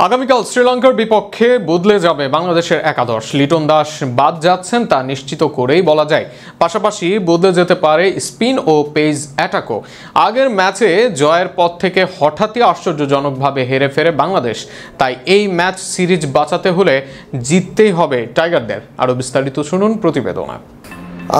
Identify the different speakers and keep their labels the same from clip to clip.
Speaker 1: আগামীকাল শ্রীলঙ্কার বিপক্ষে বদলে যাবে বাংলাদেশের একাদশ। লিটন দাস বাদ যাচ্ছেন তা নিশ্চিত করেই বলা যায়। পাশাপাশি বদলে যেতে পারে স্পিন ও পেস অ্যাটাকও। আগের ম্যাচে জয়ের পর থেকে হঠাৎই আশ্চর্যজনকভাবে হেরে ফেরে বাংলাদেশ। তাই এই ম্যাচ সিরিজ বাঁচাতে হলে জিততেই হবে টাইগারদের। আরও বিস্তারিত শুনুন প্রতিবেদনে।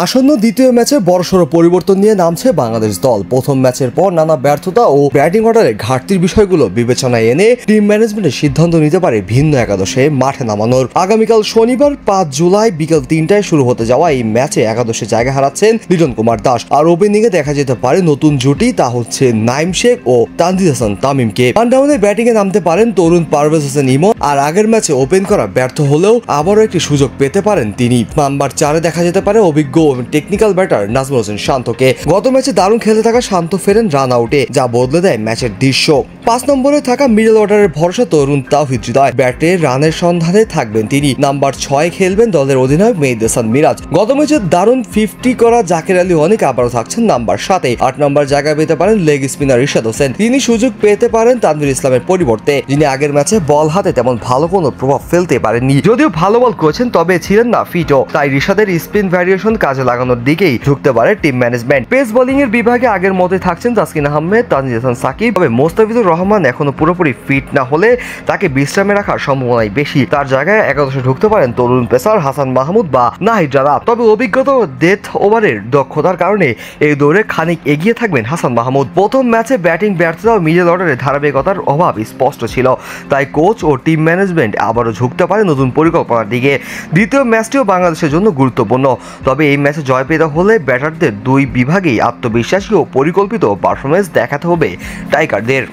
Speaker 2: আসন্ন দ্বিতীয় ম্যাচে বড়সড় পরিবর্তন নিয়ে নামছে বাংলাদেশ দল। প্রথম ম্যাচের পর নানা ব্যর্থতা ও ব্যাটিং অর্ডারে ঘাটতির বিষয়গুলো বিবেচনায় এনে টিম ম্যানেজমেন্টের সিদ্ধান্ত নিতে পারে ভিন্ন একাদশে মাঠে নামানোর। আগামীকাল শনিবার ৫ জুলাই বিকেল ৩টায় শুরু হতে যাওয়া এই ম্যাচে একাদশে জায়গা হারাচ্ছেন লিটন কুমার দাস। আর ওপেনিংয়ে দেখা যেতে পারে নতুন জুটি, তা হচ্ছে নাইম শেখ ও তানজিদ হাসান তামিমকে। ওয়ানডাউনে ব্যাটিংয়ে নামতে পারেন তরুণ পারভেজ হোসেন ইমন। আর আগের ম্যাচে ওপেন করা ব্যর্থ হলেও আবারও একটি সুযোগ পেতে পারেন তিনি। নাম্বার ৪-এ দেখা যেতে পারে অভিজ্ঞ টেকনিক্যাল ব্যাটার নাজমুল হোসেন শান্তকে। গত ম্যাচে দারুণ খেলতে থাকা শান্ত ফেরেন রান আউটে, যা বদলে দেয় ম্যাচের দৃশ্য। ৫ নম্বরে থাকা মিডল অর্ডারের ভরসা তরুণ তাওহিদ হৃদয়। ব্যাটে রানের সন্ধানে থাকবেন তিনি। নাম্বার ৬ খেলবেন দলের অধিনায়ক মেহেদী হাসান মিরাজ। গত ম্যাচে দারুণ 50 করা জাকের আলী অনেক আবারও থাকছেন নাম্বার ৭-এ। ৮ নম্বর জায়গায় পেতে পারেন লেগ স্পিনার রিশাদ হোসেন। তিনি সুযোগ পেতে পারেন তানভীর ইসলামের পরিবর্তে, যিনি আগের ম্যাচে বল হাতে তেমন ভালো কোনো প্রভাব ফেলতে পারেননি। যদিও ভালো বল করেছেন, তবে ছিলেন না ফিটও। তাই রিশাদের স্পিন ভ্যারিয়েশন কাজে লাগানোর দিকেই ঝুঁকতে পারে টিম ম্যানেজমেন্ট। পেস বোলিং এর বিভাগে আগের মতোই থাকছেন তাসকিন আহমেদ, তানজিদ হাসান সাকিব। তবে মোস্তাফিজুর রহমান এখনো পুরোপুরি ফিট না হলে তাকে বিশ্রামে রাখার সম্ভাবনাই বেশি। তার জায়গায় একাদশে ঢুকতে পারেন তরুণ পেসার হাসান মাহমুদ বা নাহিদ রানা। তবে অভিজ্ঞতা ও ডেথ ওভারের দক্ষতার কারণে এই দৌড়ে খানিক এগিয়ে থাকবেন হাসান মাহমুদ। প্রথম ম্যাচে ব্যাটিং ব্যর্থতা ও মিডল অর্ডারে ধারাবাহিকতার অভাব স্পষ্ট ছিল। তাই কোচ ও টিম ম্যানেজমেন্ট আবারও ঝুঁকতে পারে নতুন পরিকল্পনার দিকে। দ্বিতীয় ম্যাচটিও বাংলাদেশের জন্য গুরুত্বপূর্ণ। তবে এই ম্যাচে জয় পেতে হলে ব্যাটারদের দুই বিভাগেই আত্মবিশ্বাসী ও পরিকল্পিত পারফরমেন্স দেখাতে হবে টাইগারদের।